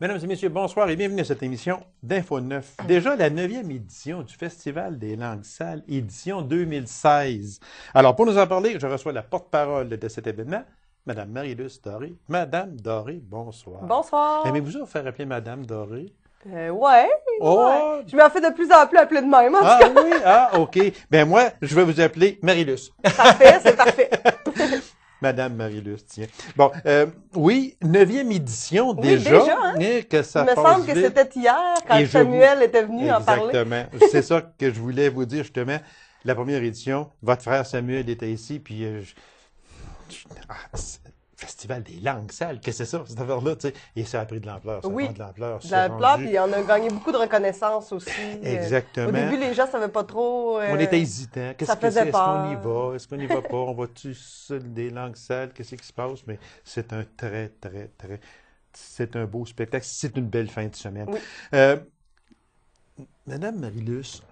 Mesdames et messieurs, bonsoir et bienvenue à cette émission d'Info 9. Déjà la 9e édition du Festival des langues sales, édition 2016. Alors, pour nous en parler, je reçois la porte-parole de cet événement, Madame Marie-Luce Doré. Madame Doré, bonsoir. Bonsoir. Aimez-vous vous faire appeler Madame Doré? Ouais. Oh! Je m'en fais de plus en plus appeler de même, en tout Ah cas. oui, OK. Ben moi, je vais vous appeler Marie-Luce. Parfait, c'est parfait. Madame Marie-Luce, tiens. Bon, oui, 9e édition Oui, déjà. déjà, hein? Que ça Il me passe semble que vite. c'était hier, quand Et Samuel était venu en parler. Exactement. C'est ça que je voulais vous dire, justement. La première édition, votre frère Samuel était ici, puis Festival des langues sales, qu'est-ce que c'est ça, cette affaire-là, tu sais? Et ça a pris de l'ampleur, ça Oui. prend de l'ampleur. De l'ampleur, puis on a gagné beaucoup de reconnaissance aussi. Exactement. Au début, les gens ne savaient pas trop. On était hésitants. Qu'est-ce ça que c'est? faisait Est-ce qu'on y peur. va? Est-ce qu'on n'y va pas? On va-tu sur des langues sales? Qu'est-ce qui se passe? Mais c'est un c'est un beau spectacle. C'est une belle fin de semaine. Oui. Madame Marie-Luce,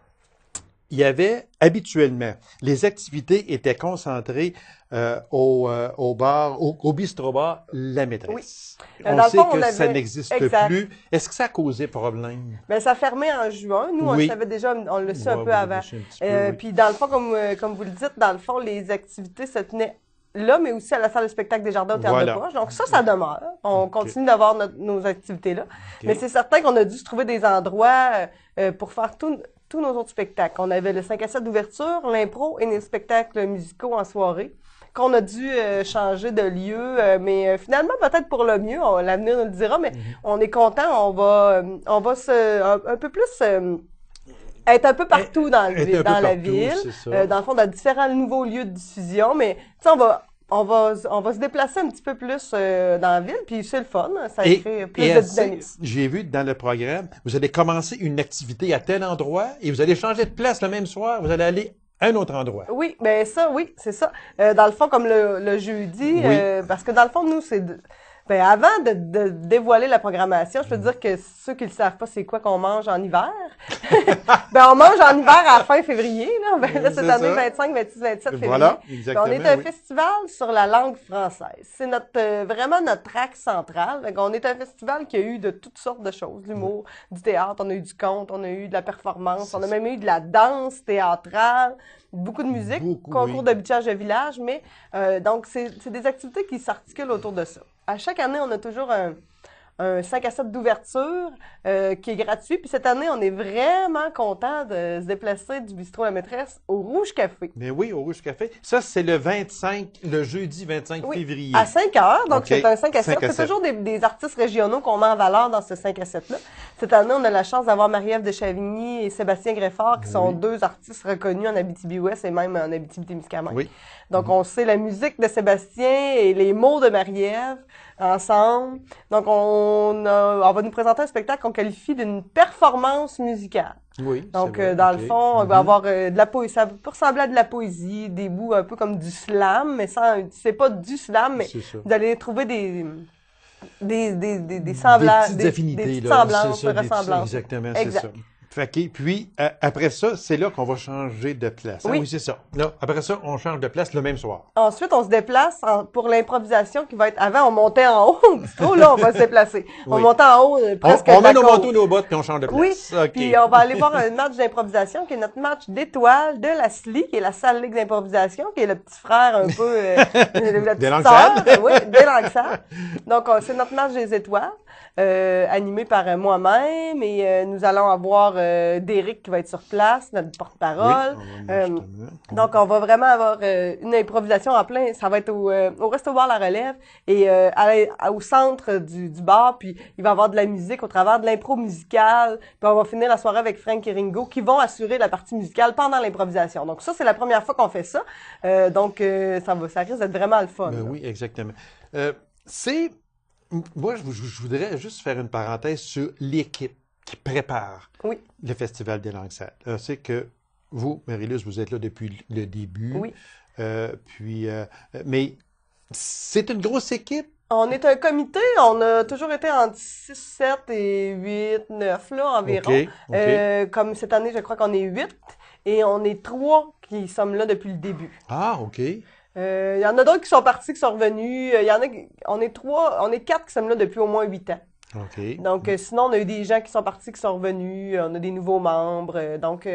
il y avait habituellement, les activités étaient concentrées au bar, au bistrot-bar La Maîtresse. Oui. On Dans le sait fond, que on ça avait- n'existe Exact. plus. Est-ce que ça a causé problème? Ben, ça fermait en juin. Nous, on Oui. le savait déjà, on le su un Ouais, peu vous avant. l'avez su un petit peu, oui. Puis, dans le fond, comme vous le dites, dans le fond, les activités se tenaient là, mais aussi à la salle de spectacle des Jardins au Théâtre Voilà. de Poche. Donc, ça demeure. On continue d'avoir nos activités là. Mais c'est certain qu'on a dû se trouver des endroits pour faire tous nos autres spectacles. On avait le 5 à 7 d'ouverture, l'impro et les spectacles musicaux en soirée, qu'on a dû changer de lieu, mais finalement, peut-être pour le mieux, l'avenir nous le dira, mais on est content, on va un peu plus être un peu partout dans Être un peu la partout, ville, c'est ça. dans le fond, dans différents nouveaux lieux de diffusion, mais tu sais, on va se déplacer un petit peu plus dans la ville, puis c'est le fun, ça crée plus de dynamisme. J'ai vu dans le programme, vous allez commencer une activité à tel endroit et vous allez changer de place le même soir, vous allez aller à un autre endroit. Oui, ben ça, oui, c'est ça. Dans le fond, comme le jeudi, Oui. parce que dans le fond, nous, avant de dévoiler la programmation, je peux dire que ceux qui ne le savent pas, c'est quoi qu'on mange en hiver. On mange en hiver à fin février, là. Là, cette année, 25, 26, 27 février. Voilà, Puis exactement. on est un oui. festival sur la langue française. C'est vraiment notre axe central. Donc, on est un festival qui a eu de toutes sortes de choses. L'humour, du théâtre, on a eu du conte, on a eu de la performance, on a même eu de la danse théâtrale, beaucoup de musique, concours de bitchage de village. Mais donc, c'est des activités qui s'articulent autour de ça. À chaque année, on a toujours un 5 à 7 d'ouverture qui est gratuit. Puis cette année, on est vraiment content de se déplacer du bistrot La Maîtresse au Rouge Café. Mais oui, au Rouge Café. Ça, c'est le jeudi 25 février. À 5 heures, donc OK. c'est un 5 à 7. 5 à C'est 7. toujours des artistes régionaux qu'on met en valeur dans ce 5 à 7-là. Cette année, on a la chance d'avoir Marie-Ève de Chavigny et Sébastien Greffard, qui sont deux artistes reconnus en Abitibi-Ouest et même en Abitibi-Témiscamingue. Oui. Donc, on sait la musique de Sébastien et les mots de Marie-Ève ensemble. Donc, on va nous présenter un spectacle qu'on qualifie d'une performance musicale. Oui. Donc, c'est vrai. dans OK. le fond, on va avoir de la poésie. Ça peut ressembler à de la poésie, des bouts un peu comme du slam, mais c'est pas du slam, mais C'est ça. vous allez trouver des semblances. Des petites affinités, des petites là. semblances, C'est ça, des ressemblances. exactement, c'est Exact. ça. Fait que, puis, après ça, c'est là qu'on va changer de place. Oui. Oui, c'est ça. Là, après ça, on change de place le même soir. Ensuite, on se déplace pour l'improvisation qui va être... Avant, on montait en haut au bistrot, là, on va se déplacer. On Oui. montait en haut presque On de la met nos côte. manteaux, nos bottes, puis on change de place. Oui, OK. puis on va aller voir un match d'improvisation qui est notre match d'étoiles de la SLI, qui est la salle Ligue d'improvisation, qui est le petit frère un peu... la Des petite langues sœur, sales. oui, des langues sales. Donc, c'est notre match des étoiles, animé par moi-même, et nous allons avoir Derek qui va être sur place, notre porte-parole. Oui, Donc, on va vraiment avoir une improvisation en plein. Ça va être au Resto-Bar La Relève et au centre du bar. Puis, il va y avoir de la musique au travers de l'impro musicale. Puis, on va finir la soirée avec Frank et Ringo qui vont assurer la partie musicale pendant l'improvisation. Donc, ça, c'est la première fois qu'on fait ça. Ça risque d'être vraiment le fun. Ben oui, exactement. Moi, je voudrais juste faire une parenthèse sur l'équipe qui prépare Oui. le Festival des langues sales. C'est que vous, Marie-Luce, vous êtes là depuis le début. Oui. Mais c'est une grosse équipe. On est un comité, on a toujours été entre 6, 7 et 8, 9 là, environ. OK. Comme cette année, je crois qu'on est 8 et on est 3 qui sommes là depuis le début. Ah, OK. Il y en a d'autres qui sont partis, qui sont revenus. On est 4 qui sommes là depuis au moins 8 ans. OK. Donc, sinon, on a eu des gens qui sont partis, qui sont revenus, on a des nouveaux membres.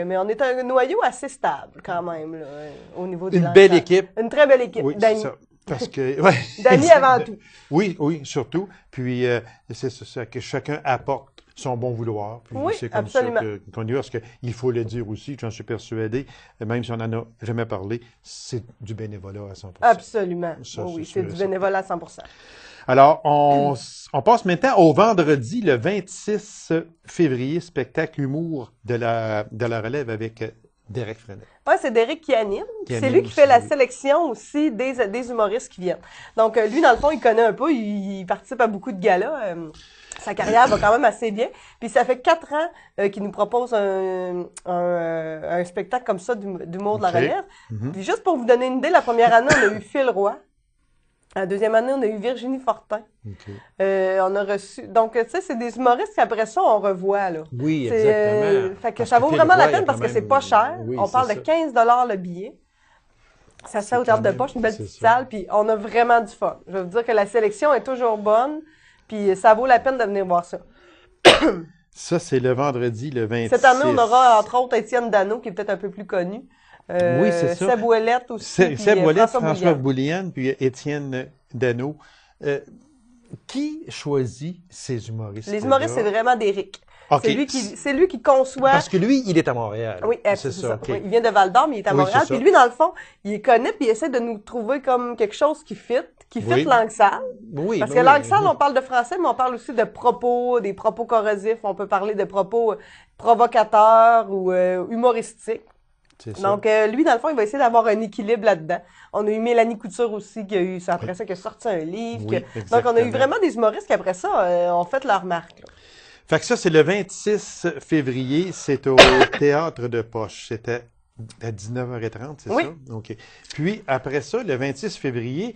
Mais on est un noyau assez stable quand même, là, au niveau des Une belle langues. équipe. Une très belle équipe. Oui, c'est D'amis. ça. Parce que, ouais. D'amis avant tout. Oui, oui, surtout. Puis, c'est ça, que chacun apporte son bon vouloir. Puis Oui, c'est comme absolument. ça qu'on y va. Parce qu'il faut le dire aussi, j'en suis persuadé, même si on n'en a jamais parlé, c'est du bénévolat à 100%. Absolument. Ça, Oui, c'est c'est sûr, du ça. bénévolat à 100%. Alors, on passe maintenant au vendredi, le 26 février, spectacle humour de la relève avec Derek Frenette. Ouais, c'est Derek qui anime. Qui C'est anime lui qui fait la aussi. sélection aussi des humoristes qui viennent. Donc, lui, dans le fond, il connaît un peu, il participe à beaucoup de galas. Sa carrière va quand même assez bien. Puis ça fait 4 ans qu'il nous propose un spectacle comme ça d'humour de la OK. relève. Puis juste pour vous donner une idée, la première année, on a eu Phil Roy. La deuxième année, on a eu Virginie Fortin. OK. On a reçu... Donc, tu sais, c'est des humoristes qu'après ça, on revoit, là. Oui, C'est, exactement. fait que Parce ça vaut Phil vraiment la Roy, il y a peine parce quand que c'est même- pas cher. Oui, On c'est parle de ça. 15 le billet. Ça se fait C'est au théâtre de quand poche, une même- belle petite c'est ça. salle, puis on a vraiment du fun. Je veux vous dire que la sélection est toujours bonne, puis ça vaut la peine de venir voir ça. Ça, c'est le vendredi, le 26. Cette année, on aura entre autres Étienne Dano, qui est peut-être un peu plus connu. Oui, c'est ça. Seb Ouellette aussi. puis, Seb Ouellette, François François Boulian. Boulian, puis Étienne Dano. Qui choisit ces humoristes? Les humoristes, c'est vraiment d'Éric. OK. C'est lui qui conçoit. Parce que lui, il est à Montréal. Oui, c'est ça. OK. Oui, il vient de Val-d'Or, mais il est à Oui, Montréal. c'est Puis ça. lui, dans le fond, il connaît, puis il essaie de nous trouver comme quelque chose qui fit Oui. langue sale. Oui, Parce ben que oui, langue sale, oui. on parle de français, mais on parle aussi de propos, des propos corrosifs. On peut parler de propos provocateurs ou humoristiques. C'est ça. Donc, lui, dans le fond, il va essayer d'avoir un équilibre là-dedans. On a eu Mélanie Couture aussi, qui a eu, c'est après ça, qui a sorti un livre. Oui, Donc, on a eu exactement. vraiment des humoristes qui, après ça, ont fait leur marque, là. Fait que ça, c'est le 26 février. C'est au Théâtre de Poche. C'était à 19h30, c'est Oui. ça? OK. Puis, après ça, le 26 février,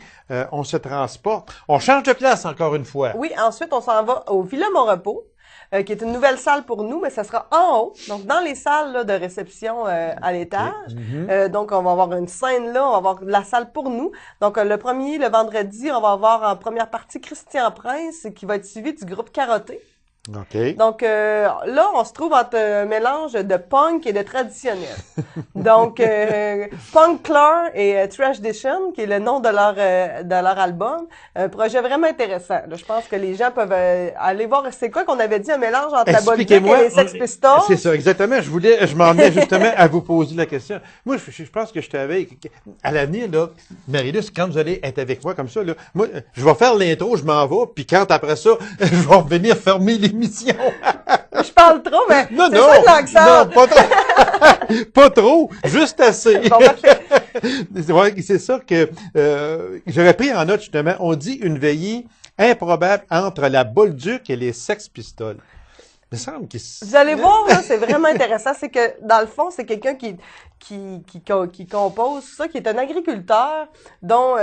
on se transporte. On change de place encore une fois. Oui, ensuite, on s'en va au Villa Mon-Repos, qui est une nouvelle salle pour nous, mais ça sera en haut, donc dans les salles là, de réception à l'étage. Donc, on va avoir une scène là, on va avoir de la salle pour nous. Donc, le vendredi, on va avoir en première partie Christian Prince, qui va être suivi du groupe Carotté. OK. Donc, là, on se trouve entre un mélange de punk et de traditionnel. Donc, Punk Claw et Trash Dition, qui est le nom de leur album. Un projet vraiment intéressant. Là, je pense que les gens peuvent aller voir. C'est quoi qu'on avait dit, un mélange entre la Bolduc et les Sex Pistols? C'est ça, exactement. Je m'en venais justement à vous poser la question. Moi, je pense que je t'avais, à l'avenir, là, Marie-Luce, quand vous allez être avec moi comme ça, là, moi, je vais faire l'intro, je m'en vais, puis quand après ça, je vais revenir fermer l'émission. Je parle trop, mais Non, c'est non, ça de l'accent. non, pas trop, pas trop, juste assez. Bon, parfait. Ouais, c'est ça que j'aurais pris en note justement. On dit une veillée improbable entre la Bolduc et les Sex Pistols. Il me semble qu'il... Vous allez voir, là, c'est vraiment intéressant. C'est que, dans le fond, c'est quelqu'un qui compose ça, qui est un agriculteur dont,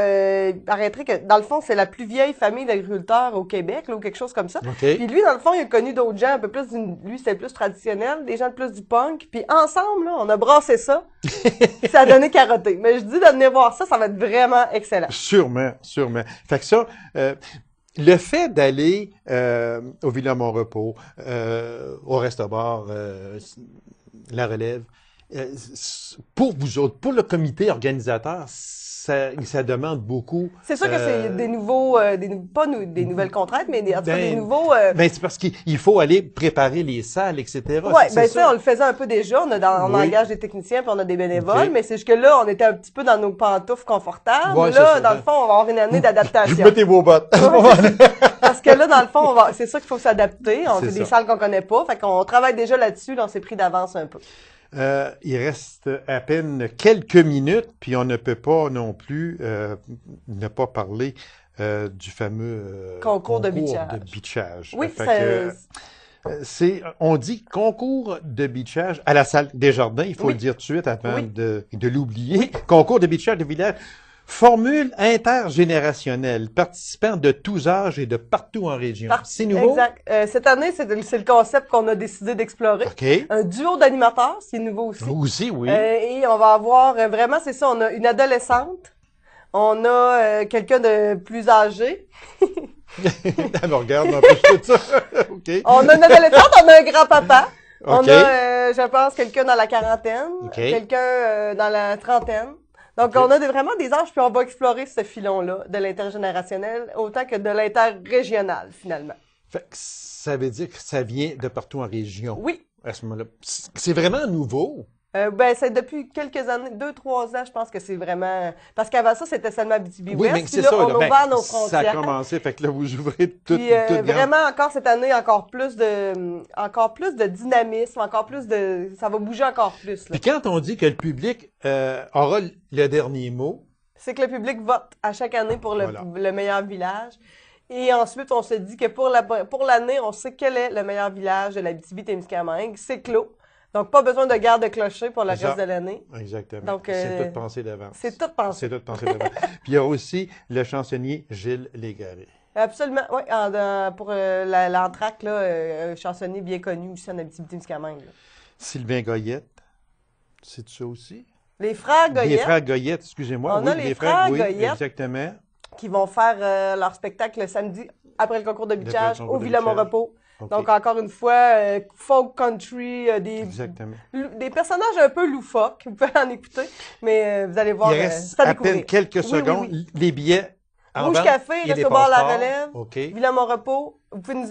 paraîtrait que, dans le fond, c'est la plus vieille famille d'agriculteurs au Québec, là, ou quelque chose comme ça. OK. Puis lui, dans le fond, il a connu d'autres gens un peu plus lui, c'était plus traditionnel, des gens de plus du punk. Puis ensemble, là, on a brassé ça. Ça a donné Carotté. Mais je dis de venir voir ça, ça va être vraiment excellent. Sûrement, sûrement. Fait que ça, le fait d'aller au Villa Mon-Repos, au Resto-Bar, La Relève, pour vous autres, pour le comité organisateur, ça demande beaucoup. C'est sûr que c'est des nouveaux, des nouvelles contraintes, mais en tout cas, des nouveaux... Ben, c'est parce qu'il faut aller préparer les salles, etc. Ouais, C'est ben ça. ça, on le faisait un peu déjà. On Oui. engage des techniciens puis on a des bénévoles, OK. mais c'est juste que là, on était un petit peu dans nos pantoufles confortables. Ouais, c'est Là, ça. dans le fond, on va avoir une année d'adaptation. Mettez vos bottes. Parce que là, dans le fond, c'est sûr qu'il faut s'adapter. On C'est fait des ça. salles qu'on connaît pas. Fait qu'on travaille déjà là-dessus, là, on s'est pris d'avance un peu. Il reste à peine quelques minutes, puis on ne peut pas non plus ne pas parler du fameux Concours de bitchage. bitchage. Oui, Fait ça... que, on dit concours de bitchage à la salle Desjardins, il faut Oui. le dire tout de suite avant Oui. de l'oublier. Concours de bitchage de village. Formule intergénérationnelle, participants de tous âges et de partout en région. C'est nouveau? Exact. Cette année, c'est le concept qu'on a décidé d'explorer. OK. Un duo d'animateurs, c'est nouveau aussi. Vous aussi, oui. Et on va avoir, vraiment, c'est ça, on a une adolescente, on a quelqu'un de plus âgé, Elle me regarde, on peut tout ça. OK. On a une adolescente, on a un grand-papa. On OK. a, je pense, quelqu'un dans la quarantaine, OK. quelqu'un dans la trentaine. Donc, OK. on a vraiment des âges, puis on va explorer ce filon-là de l'intergénérationnel autant que de l'interrégional, finalement. Fait que ça veut dire que ça vient de partout en région. Oui. À ce moment-là. C'est vraiment nouveau. Ben, c'est depuis quelques années, 2-3 ans, je pense que c'est vraiment... Parce qu'avant ça, c'était seulement Abitibi-Ouest. Oui, mais Puis c'est là, ça. on là, a ben, ouvert nos ça frontières. a commencé, fait que là, vous ouvrez tout, Puis toute grande. vraiment, encore cette année, encore plus de dynamisme, encore plus de... Ça va bouger encore plus, là. Puis quand on dit que le public aura le dernier mot, C'est que le public vote à chaque année pour Voilà. le meilleur village. Et ensuite, on se dit que pour l'année, on sait quel est le meilleur village de l'Abitibi-Témiscamingue. C'est clos. Donc, pas besoin de garde de clocher pour le C'est ça. reste de l'année. exactement. Donc, C'est tout pensé d'avance. C'est tout pensé. C'est tout pensé d'avance. Puis il y a aussi le chansonnier Gilles Légaré. Absolument, oui. Pour l'entracte, là, un chansonnier bien connu aussi en Abitibi-Témiscamingue. Là. Sylvain Goyette, c'est ça aussi? Les frères Les Goyette, frères Goyette, excusez-moi. On oui, a les frères oui, Goyette. exactement. qui vont faire leur spectacle le samedi après le concours de bitchage concours au de Villa bitchage. Mon-Repos. OK. Donc, encore une fois, folk country, Exactement. des personnages un peu loufoques. Vous pouvez en écouter, mais vous allez voir, Il reste c'est à à peine découvrir. quelques Oui, oui, seconde. oui. Les billets en Rouge vente Café, et les Resto Bar La passeports. Relève, OK. Villa Mon-Repos. Vous pouvez nous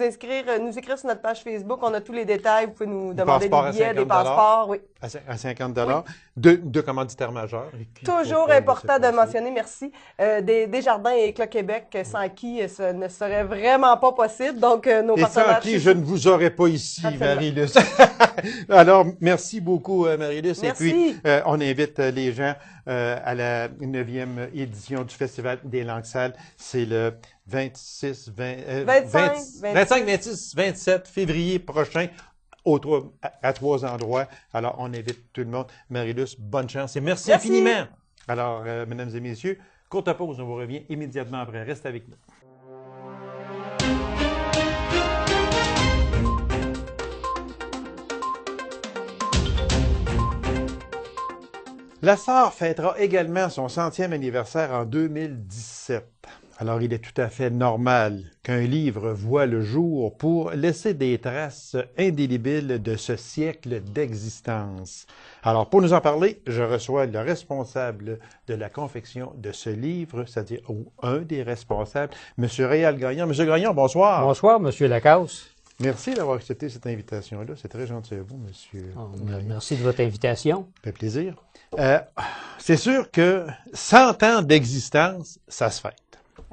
nous écrire sur notre page Facebook. On a tous les détails. Vous pouvez nous demander passeports des à billets, des 50 passeports. Oui. À 50 deux commanditaires majeurs. Et qui Toujours faut pas important laisser de passer. mentionner, merci, Desjardins et Éclat Québec, sans qui ce ne serait vraiment pas possible. Donc, nos Et sans partenaires... qui je ne vous aurais pas ici, Absolument. Marie-Luce. Alors, merci beaucoup, Marie-Luce. Et Merci. puis, on invite les gens à la 9e édition du Festival des langues sales. C'est le 26, 25, 26, 27 février prochain. À 3 endroits. Alors, on invite tout le monde. Marie-Luce, bonne chance et merci infiniment. Alors, mesdames et messieurs, courte pause, on vous revient immédiatement après. Restez avec nous. La SAR fêtera également son 100e anniversaire en 2017. Alors, il est tout à fait normal qu'un livre voie le jour pour laisser des traces indélébiles de ce siècle d'existence. Alors, pour nous en parler, je reçois le responsable de la confection de ce livre, c'est-à-dire un des responsables, M. Réal Gagnon. M. Gagnon, bonsoir. Bonsoir, M. Lacasse. Merci d'avoir accepté cette invitation-là. C'est très gentil à vous, M. Merci de votre invitation. Ça fait plaisir. C'est sûr que 100 ans d'existence, ça se fête.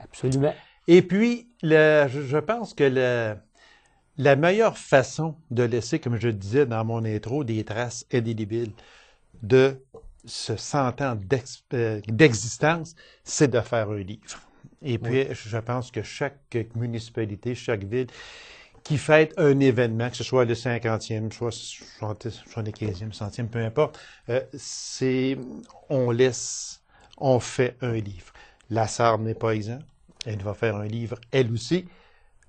Absolument. Et puis, je pense que la meilleure façon de laisser, comme je disais dans mon intro, des traces indélébiles de ce 100 ans d'existence, c'est de faire un livre. Et puis, je pense que chaque municipalité, chaque ville qui fête un événement, que ce soit le 50e, soit le 15e, 100e, peu importe, on fait un livre. La SAR n'est pas exempte. Elle va faire un livre, elle aussi.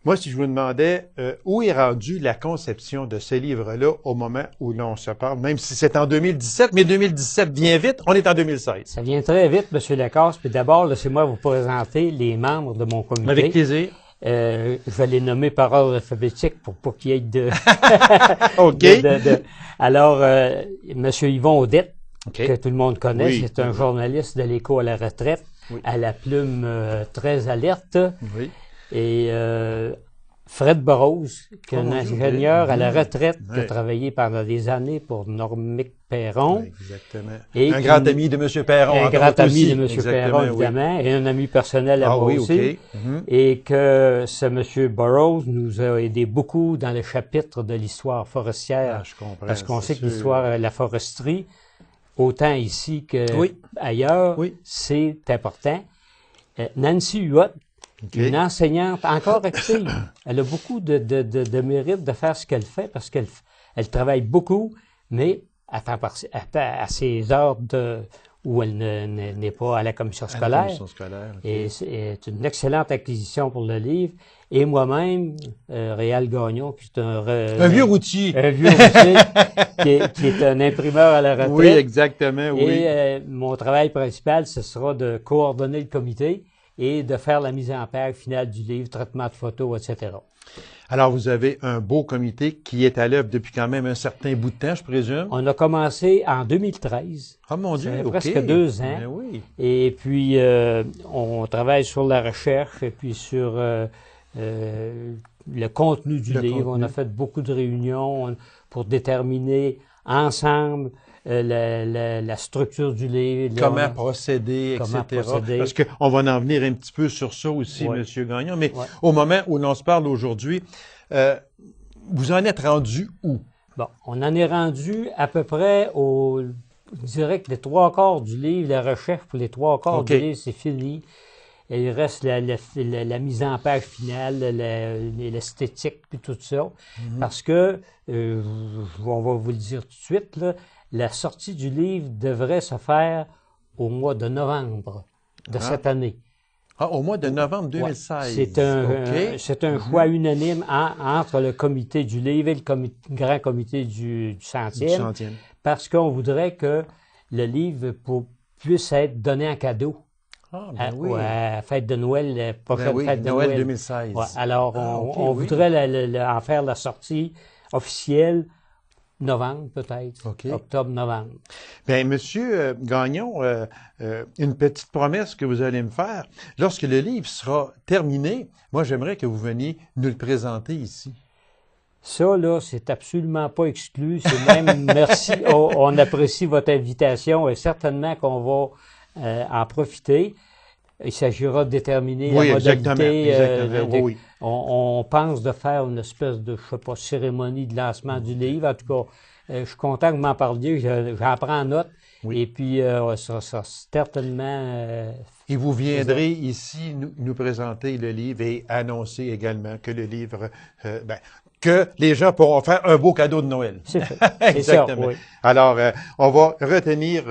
Moi, si je vous demandais où est rendue la conception de ce livre-là au moment où l'on se parle, même si c'est en 2017, mais 2017 vient vite, on est en 2016. Ça vient très vite, M. Lacasse. Puis d'abord, laissez-moi vous présenter les membres de mon comité. Avec plaisir. Je vais les nommer par ordre alphabétique pour pas qu'il y ait de... OK. Alors, M. Yvon Audette, OK. que tout le monde connaît, Oui. c'est un journaliste de l'Écho à la retraite, Oui. à la plume très alerte. Oui. Et Fred Burroughs, qui est un Oh, mon Dieu, ingénieur ok. à la retraite, qui a Ouais. travaillé pendant des années pour Normic Perron. Exactement. Et un qui- grand ami de M. Perron. Un entre grand autres ami aussi. de M. Exactement, Perron, oui. évidemment, et un ami personnel à Ah moi oui, aussi. OK. Mhm. Et que ce M. Burroughs nous a aidé beaucoup dans le chapitre de l'histoire forestière, Ah, je comprends. parce qu'on sait que c'est sûr. l'histoire, la foresterie, autant ici que Oui. ailleurs, Oui. c'est important. Nancy Huot, OK. une enseignante encore active. Elle a beaucoup de mérite de faire ce qu'elle fait parce qu'elle travaille beaucoup, mais à temps à ses heures où elle n'est pas à la commission À la scolaire. commission scolaire, OK. Et c'est une excellente acquisition pour le livre. Et moi-même, Réal Gagnon, qui est Un vieux routier. un vieux routier, qui est un imprimeur à la retraite. Oui, exactement, oui. Et mon travail principal, ce sera de coordonner le comité et de faire la mise en page finale du livre, traitement de photos, etc. Alors, vous avez un beau comité qui est à l'œuvre depuis quand même un certain bout de temps, je présume. On a commencé en 2013. Ah, mon Dieu, Ça fait OK. presque 2 ans. Ben oui. Et puis, on travaille sur la recherche et puis sur le contenu du livre. On a fait beaucoup de réunions pour déterminer ensemble la structure du livre. Comment procéder, comment etc. procéder. Parce qu'on va en venir un petit peu sur ça aussi, Oui. M. Gagnon. Mais Oui. au moment où l'on se parle aujourd'hui, vous en êtes rendu où? Bon, on en est rendu à peu près je dirais que les 3/4 du livre, la recherche pour les 3/4 OK. du livre, c'est fini. Et il reste la mise en page finale, l'esthétique, puis tout ça. Parce que, on va vous le dire tout de suite, là, la sortie du livre devrait se faire au mois de novembre de cette année. Ah, au mois de novembre Ouais. 2016. C'est un choix unanime entre le comité du livre et le grand comité du centième, Centième. parce qu'on voudrait que le livre puisse être donné en cadeau. Ah, ben oui. À la fête de Noël, la prochaine Ben oui, fête de Noël Noël. 2016. Ouais, alors, on oui. voudrait en faire la sortie officielle novembre, peut-être. OK. Octobre-novembre. Bien, Monsieur Gagnon, une petite promesse que vous allez me faire. Lorsque le livre sera terminé, moi, j'aimerais que vous veniez nous le présenter ici. Ça, là, c'est absolument pas exclu. C'est même, merci, on apprécie votre invitation et certainement qu'on va en profiter. Il s'agira de déterminer Oui, la exactement. modalité. Oui. On pense de faire une espèce de, je sais pas, cérémonie de lancement du livre. En tout cas, je suis content que vous m'en parliez. J'en prends note. Oui. Et puis, ça certainement... Et vous viendrez ici nous présenter le livre et annoncer également que le livre, que les gens pourront faire un beau cadeau de Noël. C'est fait. Exactement. Ça, oui. Alors, on va retenir,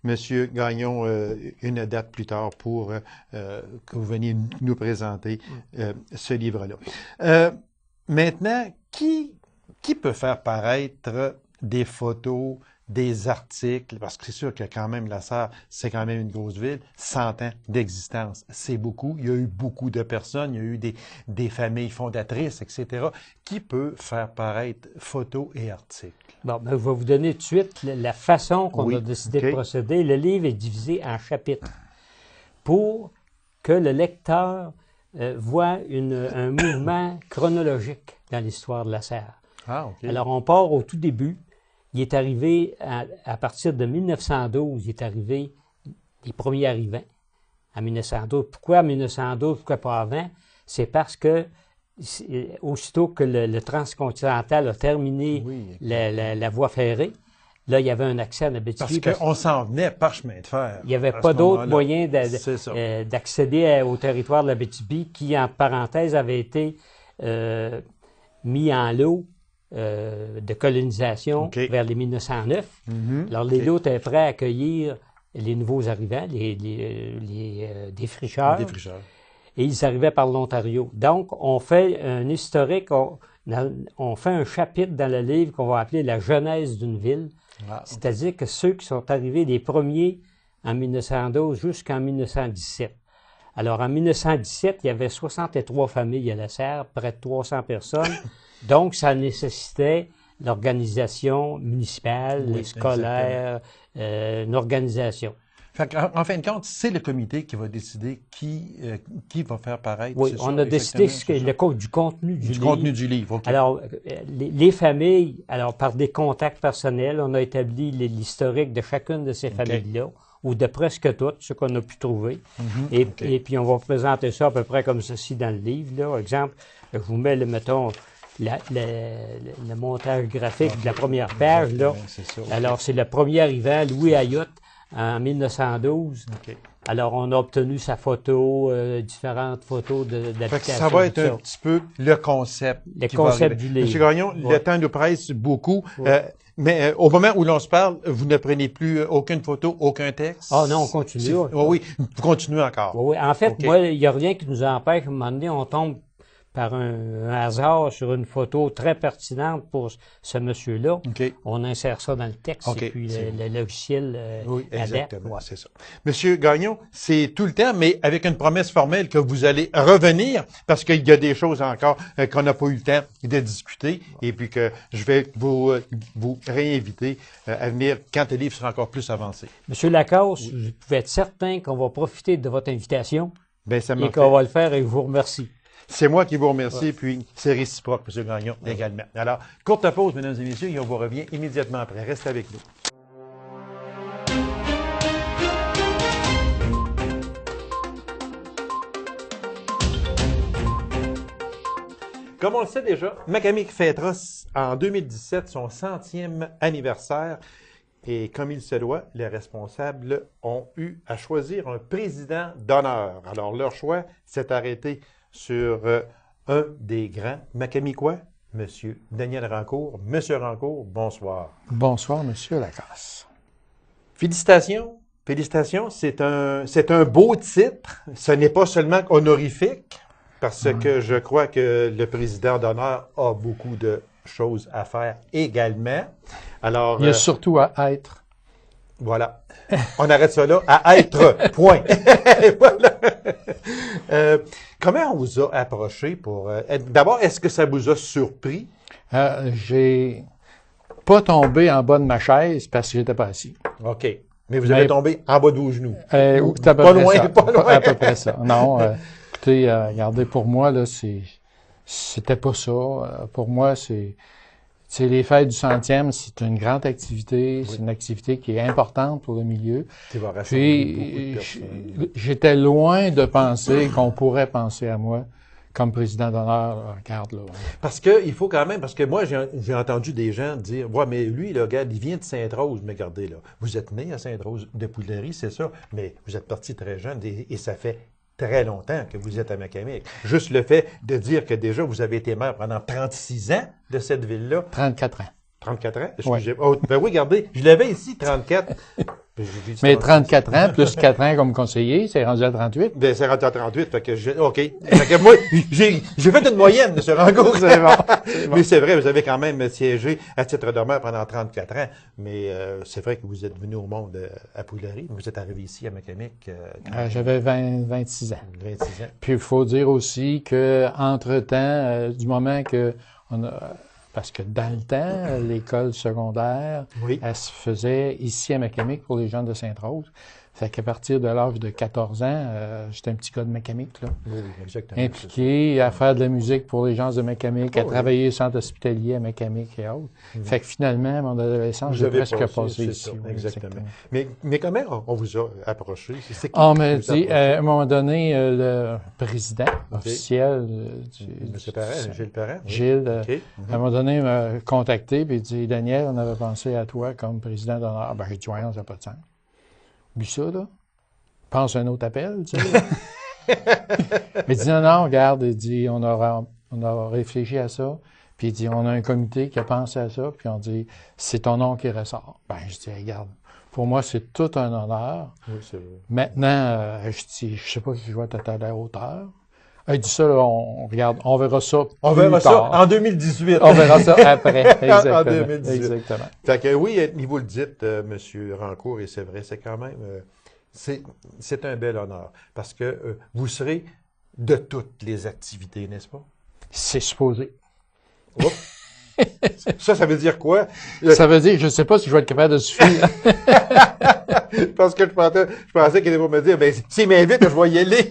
Monsieur Gagnon, une date plus tard pour que vous veniez nous présenter ce livre-là. Maintenant, qui peut faire paraître des photos, des articles, parce que c'est sûr que quand même la Sarre, c'est quand même une grosse ville, 100 ans d'existence, c'est beaucoup. Il y a eu beaucoup de personnes, il y a eu des familles fondatrices, etc. Qui peut faire paraître photos et articles? Bon, ben, je vais vous donner tout de suite la façon qu'on Oui, a décidé OK. de procéder. Le livre est divisé en chapitres pour que le lecteur voit un mouvement chronologique dans l'histoire de la Sarre. Ah, OK. Alors, on part au tout début. Il est arrivé, à partir de 1912, il est arrivé les premiers arrivants en 1912. Pourquoi en 1912? Pourquoi pas avant? C'est parce que aussitôt que le transcontinental a terminé Oui. la voie ferrée, là, il y avait un accès à Abitibi. Parce qu'on s'en venait par chemin de fer. Il n'y avait à pas ce d'autre moment-là. moyen C'est ça. d'accéder au territoire de l'Abitibi qui, entre parenthèses, avait été mis en lot de colonisation OK. vers les 1909. Mhm. Alors, les OK. lots étaient prêts à accueillir les nouveaux arrivants, les défricheurs, Défricheurs. et ils arrivaient par l'Ontario. Donc, on fait un historique, on fait un chapitre dans le livre qu'on va appeler la genèse d'une ville, Ah, c'est-à-dire que ceux qui sont arrivés les premiers en 1912 jusqu'en 1917. Alors, en 1917, il y avait 63 familles à la Serre, près de 300 personnes. Donc, ça nécessitait l'organisation municipale, Oui, scolaire, une organisation. Fait en fin de compte, c'est le comité qui va décider qui va faire paraître. Oui, c'est on ça, a décidé exactement, du contenu du du livre. contenu du livre. OK. Alors, les familles, alors par des contacts personnels, on a établi l'historique de chacune de ces familles-là, ou de presque toutes, ce qu'on a pu trouver. Et puis, on va présenter ça à peu près comme ceci dans le livre. Là. Exemple, je vous mets, mettons, le montage graphique de la première page. Là. C'est ça. Alors, c'est le premier arrivant, Louis Ayotte, en 1912. OK. Alors, on a obtenu sa photo, différentes photos d'habitation. Fait que ça va être un petit peu le concept. Le qui va concept arriver. du livre. Monsieur Gagnon, Ouais. le temps nous presse beaucoup. Ouais. Mais au moment où l'on se parle, vous ne prenez plus aucune photo, aucun texte? Ah non, on continue. Oui, vous continuez encore. Oui, en fait, OK. moi, il n'y a rien qui nous empêche. À un moment donné, on tombe par un hasard sur une photo très pertinente pour ce monsieur-là. OK. On insère ça dans le texte OK. et puis le logiciel Oui, adapte. exactement, c'est ça. Monsieur Gagnon, c'est tout le temps, mais avec une promesse formelle que vous allez revenir, parce qu'il y a des choses encore qu'on n'a pas eu le temps de discuter, et puis que je vais vous réinviter à venir quand le livre sera encore plus avancé. Monsieur Lacasse, vous pouvez être certain qu'on va profiter de votre invitation Ben, ça et m'a qu'on fait. va le faire et je vous remercie. C'est moi qui vous remercie, puis c'est réciproque, Monsieur Gagnon, également. Alors, courte pause, mesdames et messieurs, et on vous revient immédiatement après. Restez avec nous. Comme on le sait déjà, Macamic fêtera en 2017 son 100e anniversaire. Et comme il se doit, les responsables ont eu à choisir un président d'honneur. Alors, leur choix s'est arrêté sur un des grands Macamicois, M. Daniel Rancourt. Monsieur Rancourt, bonsoir. Bonsoir, Monsieur Lacasse. Félicitations. Félicitations. C'est un beau titre. Ce n'est pas seulement honorifique, parce que je crois que le président d'honneur a beaucoup de choses à faire également. Alors, Il y a surtout à être. voilà. On arrête ça là. À être. Point. Voilà. Comment on vous a approché pour... D'abord, est-ce que ça vous a surpris? J'ai pas tombé en bas de ma chaise parce que j'étais pas assis. OK. Mais vous avez tombé en bas de vos genoux. C'est à peu Pas près loin, ça. pas loin. À peu près ça. Non, écoutez, regardez, pour moi, là, c'était pas ça. Pour moi, c'est les fêtes du 100e, c'est une grande activité. C'est une activité qui est importante pour le milieu. Qui va rassembler beaucoup de Puis, personnes. j'étais loin de penser qu'on pourrait penser à moi comme président d'honneur. Regarde, là. Parce que il faut quand même, parce que moi, j'ai entendu des gens dire, ouais, mais lui, là, regarde, il vient de Sainte-Rose, mais regardez, là, vous êtes né à Sainte-Rose de Pouillerie, c'est ça, mais vous êtes parti très jeune et ça fait très longtemps que vous êtes à Macamic. Juste le fait de dire que déjà, vous avez été maire pendant 36 ans de cette ville-là. 34 ans. 34 ans? Excusez. Oh, ben oui, regardez, je l'avais ici, 34. J'ai dit Mais 34 ans, plus 4 ans comme conseiller, c'est rendu à 38. Ben, c'est rendu à 38, fait que OK. Fait que moi, j'ai fait une moyenne de ce rencontre. C'est bon. Mais c'est vrai, vous avez quand même siégé à titre de maire pendant 34 ans. Mais c'est vrai que vous êtes venu au monde à Pouillerie. Vous êtes arrivé ici à Macamic J'avais 26 ans. 26 ans. Puis il faut dire aussi que entre-temps, du moment que on a, parce que dans le temps, l'école secondaire, Oui. elle se faisait ici à Macamic pour les gens de Sainte-Rose. Fait qu'à partir de l'âge de 14 ans, j'étais un petit gars de Macamic, là. Oui, exactement. Impliqué à faire de la musique pour les gens de Macamic, à travailler au centre hospitalier à Macamic et autres. Fait que finalement, mon adolescence, Vous j'ai avez presque passé c'est ici. ça, oui, exactement. Mais comment on vous a approché? C'est qui On qui m'a vous a dit, approché? à un moment donné, le président officiel Monsieur Parent, Gilles Parent? Oui. Gilles, OK. à un moment donné, m'a contacté et il dit, Daniel, on avait pensé à toi comme président d'honneur. Ben, j'ai dit, voyons, ça n'a pas de sens. Oublie ça, là. Pense à un autre appel, tu sais. Mais il dit, non, regarde, il dit, on a réfléchi à ça. Puis il dit, on a un comité qui a pensé à ça. Puis on dit, c'est ton nom qui ressort. Ben, je dis, regarde, pour moi, c'est tout un honneur. Oui, c'est vrai. Maintenant, je dis, je sais pas si je vais être à la hauteur. Il dit ça, là, regarde, on verra ça. On plus verra ça tard. en 2018. On verra ça après. Exactement. En 2018. Exactement. Fait que oui, vous le dites, Monsieur Rancourt, et c'est vrai, c'est quand même, c'est un bel honneur, parce que vous serez de toutes les activités, n'est-ce pas? C'est supposé. Oups. Ça veut dire quoi? Ça veut dire, je ne sais pas si je vais être capable de suivre. Parce que je pensais qu'il allait me dire, ben, s'il m'invite, je vais y aller.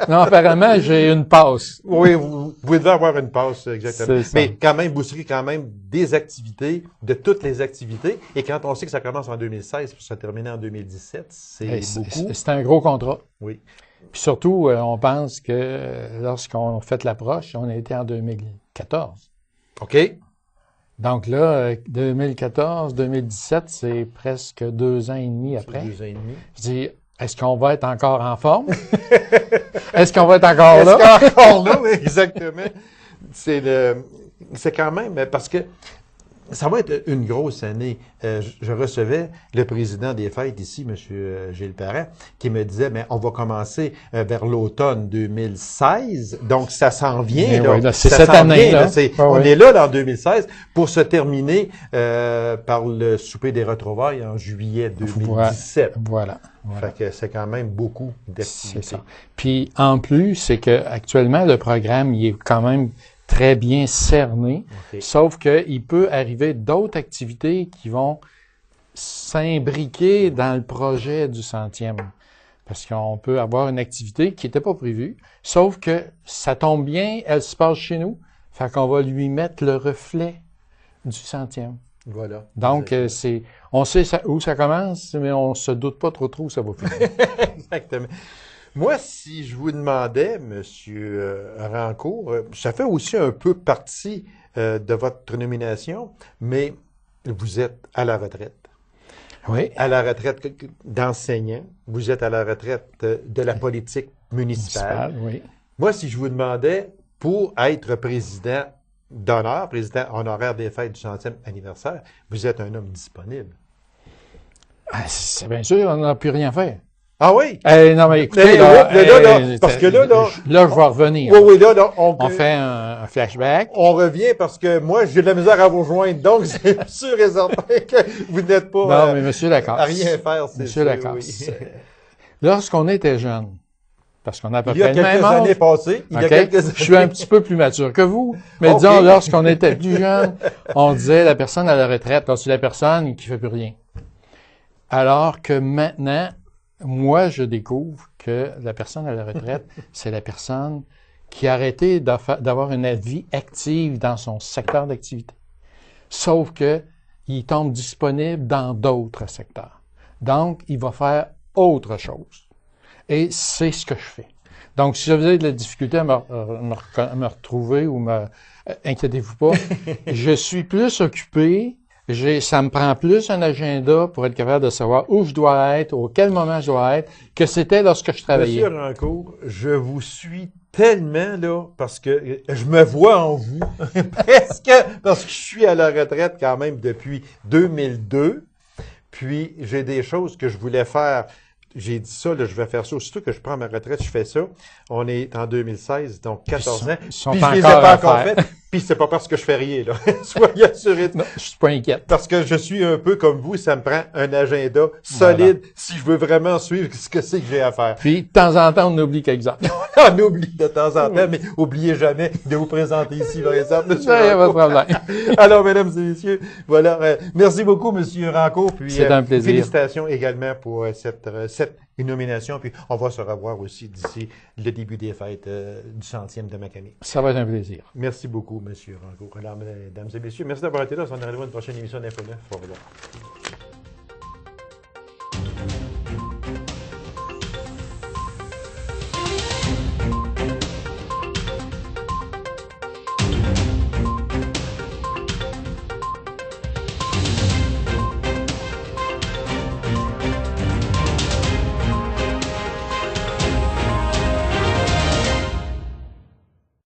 Non, apparemment, j'ai une passe. Oui, vous devez avoir une passe, exactement. C'est ça. Mais quand même, vous serez quand même des activités, de toutes les activités. Et quand on sait que ça commence en 2016 pour se terminer en 2017, c'est beaucoup. C'est un gros contrat. Oui. Puis surtout, on pense que lorsqu'on fait l'approche, on a été en 2014. OK. Donc là, 2014, 2017, c'est presque 2 ans et demi après. 2 ans et demi. Je dis, est-ce qu'on va être encore en forme? Est-ce qu'on va être encore là? Encore là, oui, exactement. C'est quand même, parce que ça va être une grosse année. Je recevais le président des fêtes ici, M. Gilles Parent, qui me disait, mais on va commencer vers l'automne 2016, donc ça s'en vient. Oui, là, c'est ça cette s'en année. vient, Là. On est là en 2016 pour se terminer par le souper des retrouvailles en juillet 2017. Voilà. Fait que c'est quand même beaucoup d'activités. C'est ça. Puis en plus, c'est que actuellement le programme il est quand même très bien cerné, sauf qu'il peut arriver d'autres activités qui vont s'imbriquer dans le projet du 100e. Parce qu'on peut avoir une activité qui n'était pas prévue, sauf que ça tombe bien, elle se passe chez nous, fait qu'on va lui mettre le reflet du 100e. Voilà. Donc, on sait où ça commence, mais on se doute pas trop où ça va finir. Exactement. Moi, si je vous demandais, Monsieur Rancourt, ça fait aussi un peu partie de votre nomination, mais vous êtes à la retraite. Oui. À la retraite d'enseignant, vous êtes à la retraite de la politique municipale. Oui. Moi, si je vous demandais, pour être président d'honneur, président honoraire des fêtes du 100e anniversaire, vous êtes un homme disponible. Ah, c'est bien sûr, on n'a plus rien fait. Ah oui? Non, mais écoutez, là, parce que là, je vais revenir. Oui, là, on fait un flashback. On revient parce que moi, j'ai de la misère à vous rejoindre, donc c'est sûr et certain que vous n'êtes pas Non, mais monsieur Lacasse. à rien faire. Monsieur Lacasse. Lorsqu'on était jeune, parce qu'on a à peu il y a près le même quelques âge. années passées, il y a quelques années. Je suis un petit peu plus mature que vous, mais Ok. disons, lorsqu'on était plus jeune, on disait la personne à la retraite, c'est la personne qui fait plus rien. Alors que maintenant, moi, je découvre que la personne à la retraite, c'est la personne qui a arrêté d'avoir une vie active dans son secteur d'activité. Sauf que il tombe disponible dans d'autres secteurs. Donc, il va faire autre chose. Et c'est ce que je fais. Donc, si vous avez de la difficulté à me retrouver ou inquiétez-vous pas, je suis plus occupé. Ça me prend plus un agenda pour être capable de savoir où je dois être, au quel moment je dois être, que c'était lorsque je travaillais. Monsieur Rancourt, je vous suis tellement, là, parce que je me vois en vous, presque, parce que je suis à la retraite quand même depuis 2002, puis j'ai des choses que je voulais faire. J'ai dit ça, là, je vais faire ça. Aussitôt que je prends ma retraite, je fais ça. On est en 2016, donc 14 ans. Ils sont Puis je les ai encore pas à encore faire. faites. Puis c'est pas parce que je fais rien, là. Soyez assurés. Non, je suis pas inquiète. Parce que je suis un peu comme vous, ça me prend un agenda solide si je veux vraiment suivre ce que c'est que j'ai à faire. Puis, de temps en temps, on oublie quelques heures. On oublie de temps en temps, mais oubliez jamais de vous présenter ici, par exemple. Il n'y a pas de problème. Alors, mesdames et messieurs, voilà. Merci beaucoup, Monsieur Rancourt. Puis, C'est un plaisir. Félicitations également pour cette nomination. Puis, on va se revoir aussi d'ici le début des fêtes du 100e de Macamé. Ça va être un plaisir. Merci beaucoup, Monsieur Rancourt. Alors, mesdames et messieurs, merci d'avoir été là. On arrive à une prochaine émission d'Info 9. Au revoir.